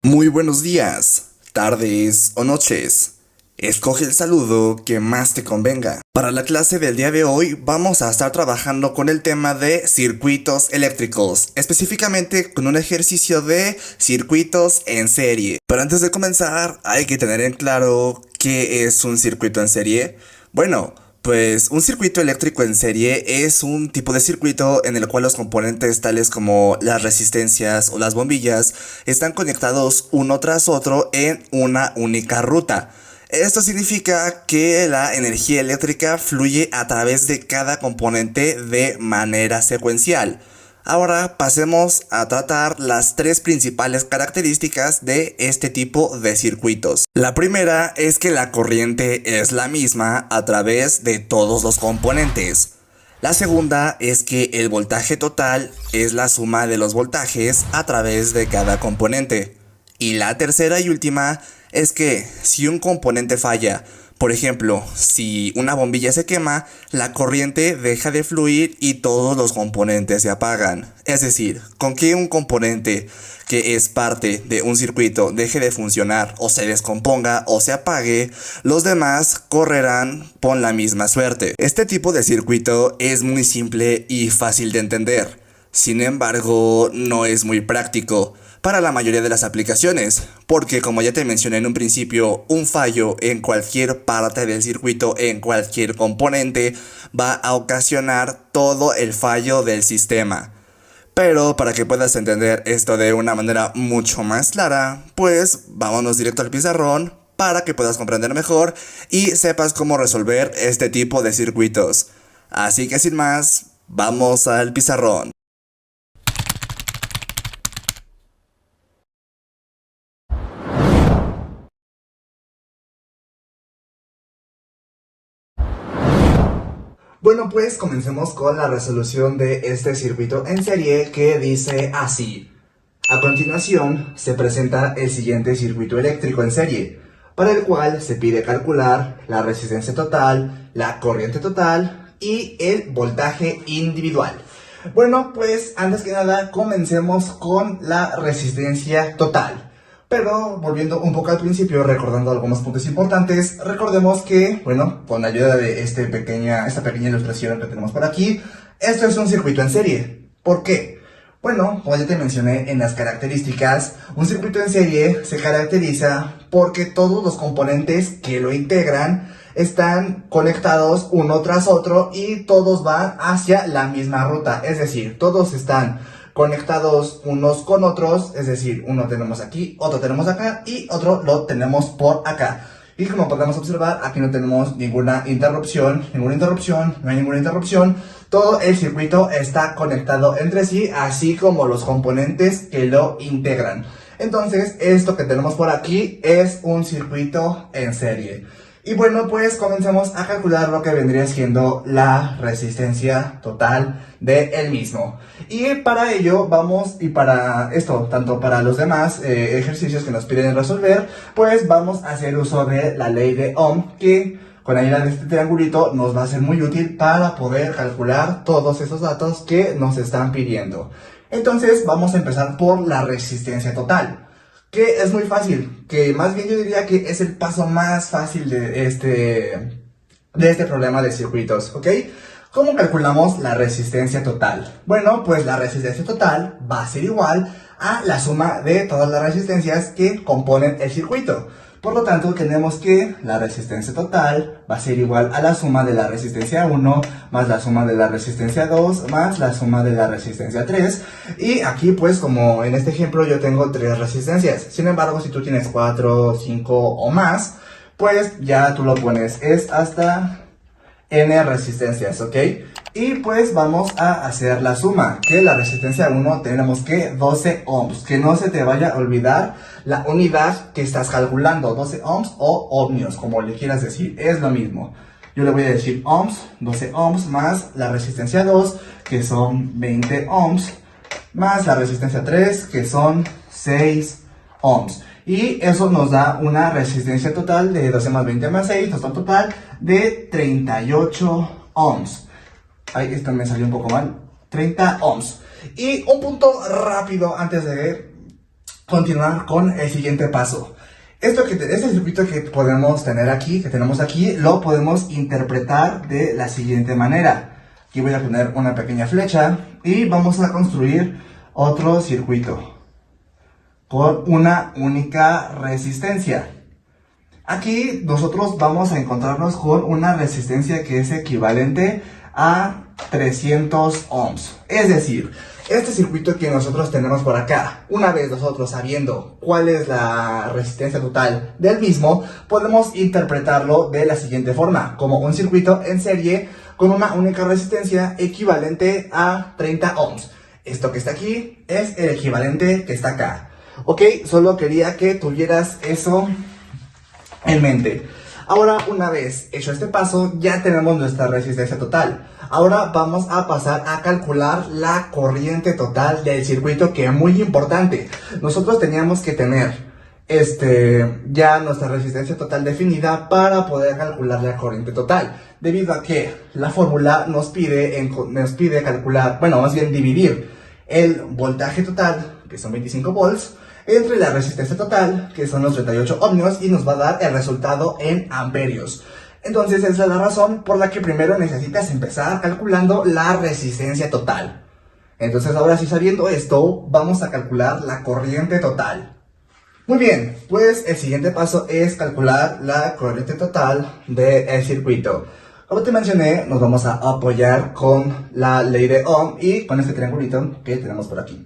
Muy buenos días, tardes o noches. Escoge el saludo que más te convenga. Para la clase del día de hoy vamos a estar trabajando con el tema de circuitos eléctricos, específicamente con un ejercicio de circuitos en serie. Pero antes de comenzar hay que tener en claro qué es un circuito en serie. Bueno, pues un circuito eléctrico en serie es un tipo de circuito en el cual los componentes tales como las resistencias o las bombillas están conectados uno tras otro en una única ruta. Esto significa que la energía eléctrica fluye a través de cada componente de manera secuencial. Ahora pasemos a tratar las tres principales características de este tipo de circuitos. La primera es que la corriente es la misma a través de todos los componentes. La segunda es que el voltaje total es la suma de los voltajes a través de cada componente. Y la tercera y última es que si un componente falla, por ejemplo, si una bombilla se quema, la corriente deja de fluir y todos los componentes se apagan. Es decir, con que un componente que es parte de un circuito deje de funcionar o se descomponga o se apague, los demás correrán con la misma suerte. Este tipo de circuito es muy simple y fácil de entender. Sin embargo, no es muy práctico para la mayoría de las aplicaciones, porque como ya te mencioné en un principio, un fallo en cualquier parte del circuito, en cualquier componente, va a ocasionar todo el fallo del sistema. Pero para que puedas entender esto de una manera mucho más clara, pues vámonos directo al pizarrón para que puedas comprender mejor y sepas cómo resolver este tipo de circuitos. Así que sin más, vamos al pizarrón. Bueno, pues comencemos con la resolución de este circuito en serie que dice así. A continuación, se presenta el siguiente circuito eléctrico en serie, para el cual se pide calcular la resistencia total, la corriente total y el voltaje individual. Bueno, pues antes que nada, comencemos con la resistencia total. Pero volviendo un poco al principio, recordando algunos puntos importantes, recordemos que, bueno, con la ayuda de esta pequeña ilustración que tenemos por aquí, esto es un circuito en serie. ¿Por qué? Bueno, como ya te mencioné en las características, un circuito en serie se caracteriza porque todos los componentes que lo integran están conectados uno tras otro y todos van hacia la misma ruta, es decir, todos están conectados unos con otros, es decir, uno tenemos aquí, otro tenemos acá y otro lo tenemos por acá. Y como podemos observar, aquí no tenemos ninguna interrupción, no hay ninguna interrupción. Todo el circuito está conectado entre sí, así como los componentes que lo integran. Entonces, esto que tenemos por aquí es un circuito en serie. Y bueno, pues comencemos a calcular lo que vendría siendo la resistencia total del mismo. Y para ello vamos, y para esto, tanto para los demás ejercicios que nos piden resolver, pues vamos a hacer uso de la ley de Ohm, que con la ayuda de este triangulito nos va a ser muy útil para poder calcular todos esos datos que nos están pidiendo. Entonces vamos a empezar por la resistencia total, que es muy fácil, que más bien yo diría que es el paso más fácil de este problema de circuitos, ¿ok? ¿Cómo calculamos la resistencia total? Bueno, pues la resistencia total va a ser igual a la suma de todas las resistencias que componen el circuito. Por lo tanto, tenemos que la resistencia total va a ser igual a la suma de la resistencia 1 más la suma de la resistencia 2 más la suma de la resistencia 3. Y aquí, pues, como en este ejemplo yo tengo 3 resistencias. Sin embargo, si tú tienes 4, 5 o más, pues ya tú lo pones. Es hasta n resistencias, ¿ok? Y pues vamos a hacer la suma, que la resistencia 1 tenemos que 12 ohms, que no se te vaya a olvidar la unidad que estás calculando, 12 ohms o ohmios, como le quieras decir, es lo mismo. Yo le voy a decir ohms, 12 ohms más la resistencia 2, que son 20 ohms, más la resistencia 3, que son 6 ohms. Y eso nos da una resistencia total de 12 más 20 más 6, nos da un total de 38 ohms. Ay, esto me salió un poco mal. 30 ohms. Y un punto rápido antes de continuar con el siguiente paso. Este circuito que podemos tener aquí, que tenemos aquí, lo podemos interpretar de la siguiente manera. Aquí voy a poner una pequeña flecha y vamos a construir otro circuito con una única resistencia. Aquí nosotros vamos a encontrarnos con una resistencia que es equivalente a 300 ohms. Es decir, este circuito que nosotros tenemos por acá, una vez nosotros sabiendo cuál es la resistencia total del mismo, podemos interpretarlo de la siguiente forma, como un circuito en serie con una única resistencia equivalente a 30 ohms. Esto que está aquí es el equivalente que está acá. Ok, solo quería que tuvieras eso en mente. Ahora, una vez hecho este paso, ya tenemos nuestra resistencia total. Ahora vamos a pasar a calcular la corriente total del circuito, que es muy importante. Nosotros teníamos que tener ya nuestra resistencia total definida para poder calcular la corriente total, debido a que la fórmula nos pide calcular, bueno, más bien dividir el voltaje total, que son 25 volts, entre la resistencia total, que son los 38 ohmios, y nos va a dar el resultado en amperios. Entonces esa es la razón por la que primero necesitas empezar calculando la resistencia total. Entonces ahora sí, sabiendo esto, vamos a calcular la corriente total. Muy bien, pues el siguiente paso es calcular la corriente total del circuito. Como te mencioné, nos vamos a apoyar con la ley de Ohm y con este triangulito que tenemos por aquí.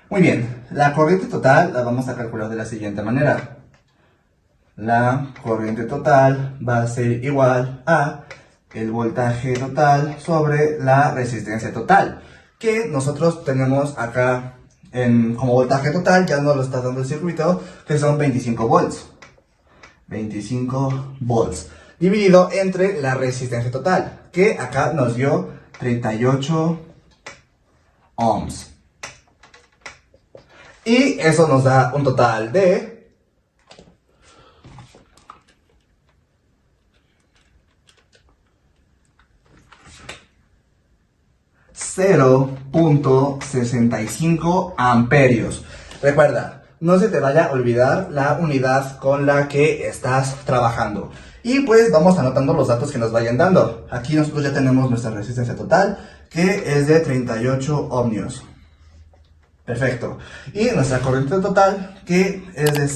Muy bien, la corriente total la vamos a calcular de la siguiente manera. La corriente total va a ser igual a el voltaje total sobre la resistencia total, que nosotros tenemos acá como voltaje total, ya nos lo está dando el circuito, que son 25 volts. 25 volts. Dividido entre la resistencia total, que acá nos dio 38 ohms. Y eso nos da un total de 0.65 amperios. Recuerda, no se te vaya a olvidar la unidad con la que estás trabajando. Y pues vamos anotando los datos que nos vayan dando. Aquí nosotros ya tenemos nuestra resistencia total, que es de 38 ohmios. Perfecto. Y nuestra corriente total, que es de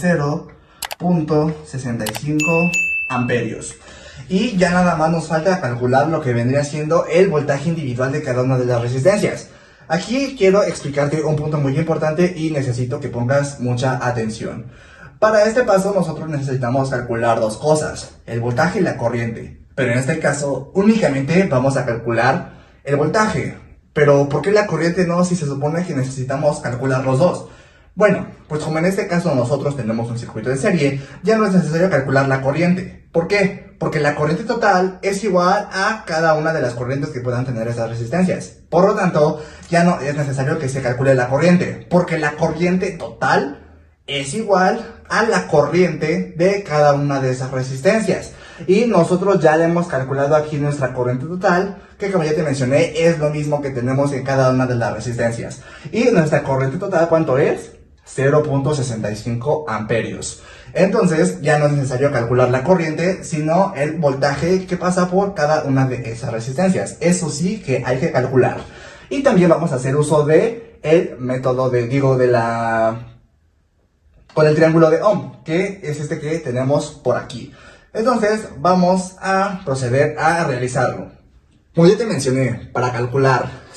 0.65 amperios. Y ya nada más nos falta calcular lo que vendría siendo el voltaje individual de cada una de las resistencias. Aquí quiero explicarte un punto muy importante y necesito que pongas mucha atención. Para este paso nosotros necesitamos calcular dos cosas, el voltaje y la corriente. Pero en este caso únicamente vamos a calcular el voltaje. Pero ¿por qué la corriente no, si se supone que necesitamos calcular los dos? Bueno, pues como en este caso nosotros tenemos un circuito de serie, ya no es necesario calcular la corriente. ¿Por qué? Porque la corriente total es igual a cada una de las corrientes que puedan tener esas resistencias. Por lo tanto, ya no es necesario que se calcule la corriente, porque la corriente total es igual a la corriente de cada una de esas resistencias. Y nosotros ya le hemos calculado aquí nuestra corriente total, que como ya te mencioné, es lo mismo que tenemos en cada una de las resistencias. Y nuestra corriente total, ¿cuánto es? 0.65 amperios. Entonces ya no es necesario calcular la corriente, sino el voltaje que pasa por cada una de esas resistencias. Eso sí que hay que calcular. Y también vamos a hacer uso de el método con el triángulo de Ohm, que es este que tenemos por aquí. Entonces vamos a proceder a realizarlo. Como ya te mencioné, para calcular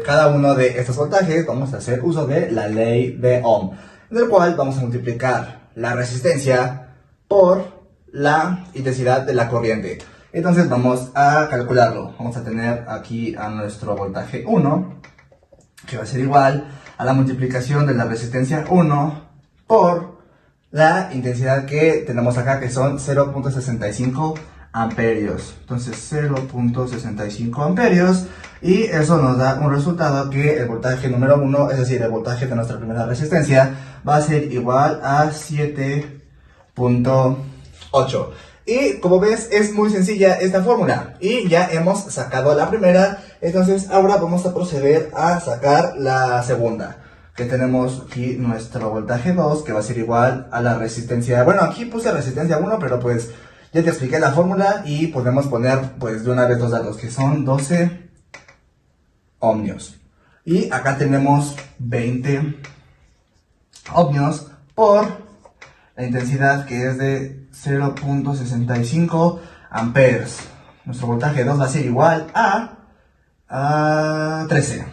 cada uno de estos voltajes vamos a hacer uso de la ley de Ohm, en el cual vamos a multiplicar la resistencia por la intensidad de la corriente. Entonces vamos a calcularlo. Vamos a tener aquí a nuestro voltaje 1, que va a ser igual a la multiplicación de la resistencia 1 por la intensidad que tenemos acá, que son 0.65 amperios. Entonces 0.65 amperios, y eso nos da un resultado que el voltaje número 1, es decir, el voltaje de nuestra primera resistencia, va a ser igual a 7.8. Y como ves, es muy sencilla esta fórmula y ya hemos sacado la primera. Entonces ahora vamos a proceder a sacar la segunda. que tenemos aquí nuestro voltaje 2, que va a ser igual a la resistencia. Bueno, aquí puse resistencia 1, pero pues ya te expliqué la fórmula y podemos poner pues de una vez los datos, que son 12 ohmios. Y acá tenemos 20 ohmios por la intensidad, que es de 0.65 amperes. Nuestro voltaje 2 va a ser igual a 13.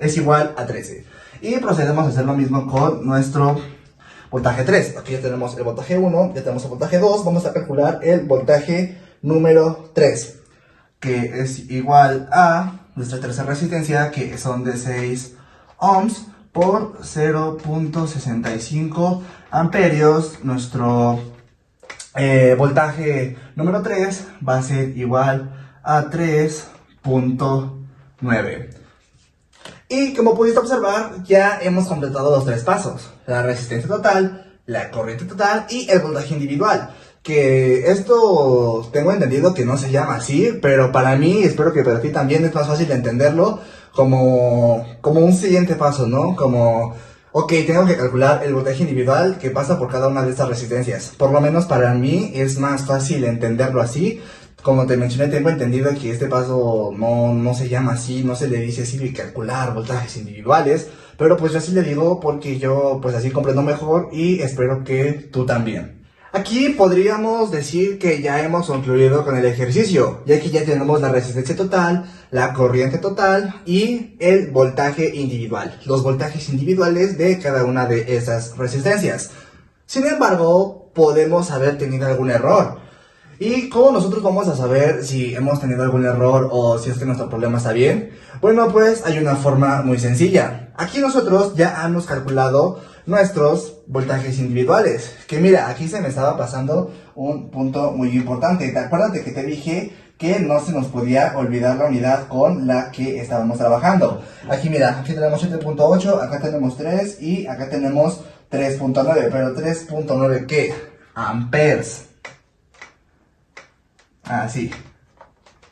Es igual a 13. Y procedemos a hacer lo mismo con nuestro voltaje 3. Aquí ya tenemos el voltaje 1, ya tenemos el voltaje 2. Vamos a calcular el voltaje número 3, que es igual a nuestra tercera resistencia, que son de 6 ohms por 0.65 amperios. Nuestro voltaje número 3 va a ser igual a 3.9. Y como pudiste observar, ya hemos completado los tres pasos: la resistencia total, la corriente total y el voltaje individual. Que esto tengo entendido que no se llama así, pero para mí, espero que para ti también, es más fácil de entenderlo como un siguiente paso, ¿no? Como, ok, tengo que calcular el voltaje individual que pasa por cada una de estas resistencias. Por lo menos para mí es más fácil entenderlo así. Como te mencioné, tengo entendido que este paso no se llama así, no se le dice así de calcular voltajes individuales, pero pues yo así le digo porque yo pues así comprendo mejor y espero que tú también. Aquí podríamos decir que ya hemos concluido con el ejercicio, ya que ya tenemos la resistencia total, la corriente total y el voltaje individual, los voltajes individuales de cada una de esas resistencias. Sin embargo, podemos haber tenido algún error. ¿Y cómo nosotros vamos a saber si hemos tenido algún error o si es que nuestro problema está bien? Bueno, pues hay una forma muy sencilla. Aquí nosotros ya hemos calculado nuestros voltajes individuales. Que mira, aquí se me estaba pasando un punto muy importante. Acuérdate que te dije que no se nos podía olvidar la unidad con la que estábamos trabajando. Aquí mira, aquí tenemos 7.8, acá tenemos 3 y acá tenemos 3.9. Pero 3.9 ¿qué? Amperes. Sí,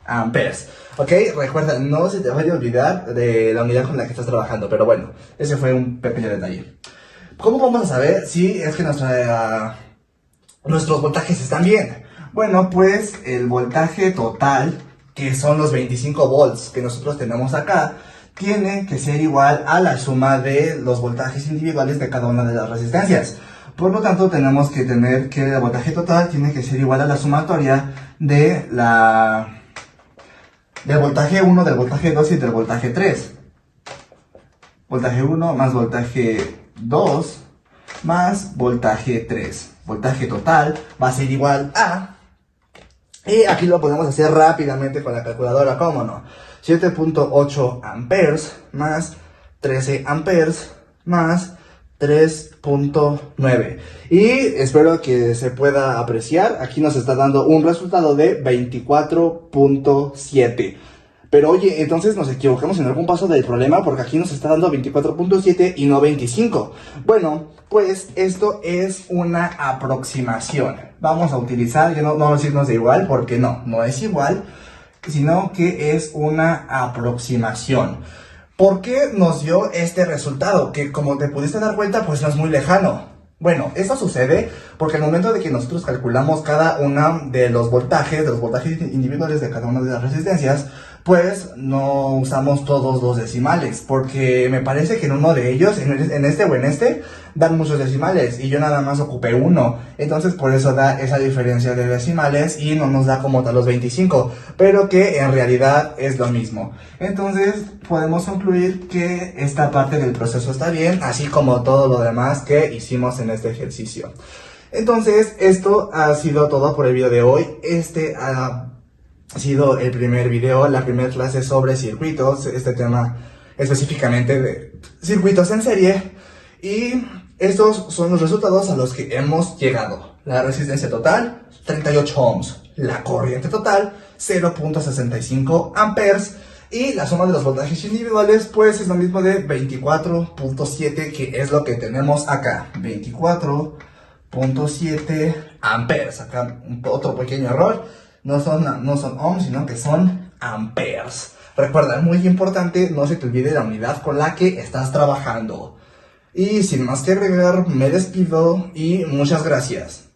amperes. Ok, recuerda, no se te vaya a olvidar de la unidad con la que estás trabajando. Pero bueno, ese fue un pequeño detalle. ¿Cómo vamos a saber si es que nuestros voltajes están bien? Bueno, pues el voltaje total, que son los 25 volts que nosotros tenemos acá, tiene que ser igual a la suma de los voltajes individuales de cada una de las resistencias. Por lo tanto, tenemos que tener que el voltaje total tiene que ser igual a la sumatoria de del voltaje 1, del voltaje 2 y del voltaje 3. Voltaje 1 más voltaje 2 más voltaje 3. Voltaje total va a ser igual a... Y aquí lo podemos hacer rápidamente con la calculadora, ¿cómo no? 7.8 amperes más 13 amperes más 3.9. Y espero que se pueda apreciar. Aquí nos está dando un resultado de 24.7. Pero oye, entonces nos equivocamos en algún paso del problema, porque aquí nos está dando 24.7 y no 25. Bueno, pues esto es una aproximación. Vamos a utilizar, ya no decirnos de igual, porque no es igual, sino que es una aproximación. ¿Por qué nos dio este resultado? Que como te pudiste dar cuenta, pues no es muy lejano. Bueno, esto sucede porque al momento de que nosotros calculamos cada una de los voltajes individuales de cada una de las resistencias, pues no usamos todos los decimales, porque me parece que en uno de ellos, en este o en este, dan muchos decimales y yo nada más ocupé uno. Entonces por eso da esa diferencia de decimales y no nos da como tal los 25, pero que en realidad es lo mismo. Entonces podemos concluir que esta parte del proceso está bien, así como todo lo demás que hicimos en este ejercicio. Entonces esto ha sido todo por el video de hoy. Ha sido el primer video, la primera clase sobre circuitos, este tema específicamente de circuitos en serie. Y estos son los resultados a los que hemos llegado. La resistencia total, 38 ohms. La corriente total, 0.65 amperes. Y la suma de los voltajes individuales, pues es lo mismo de 24.7, que es lo que tenemos acá. 24.7 amperes. Acá otro pequeño error. No son ohms, sino que son amperes. Recuerda, muy importante, no se te olvide la unidad con la que estás trabajando. Y sin más que agregar, me despido y muchas gracias.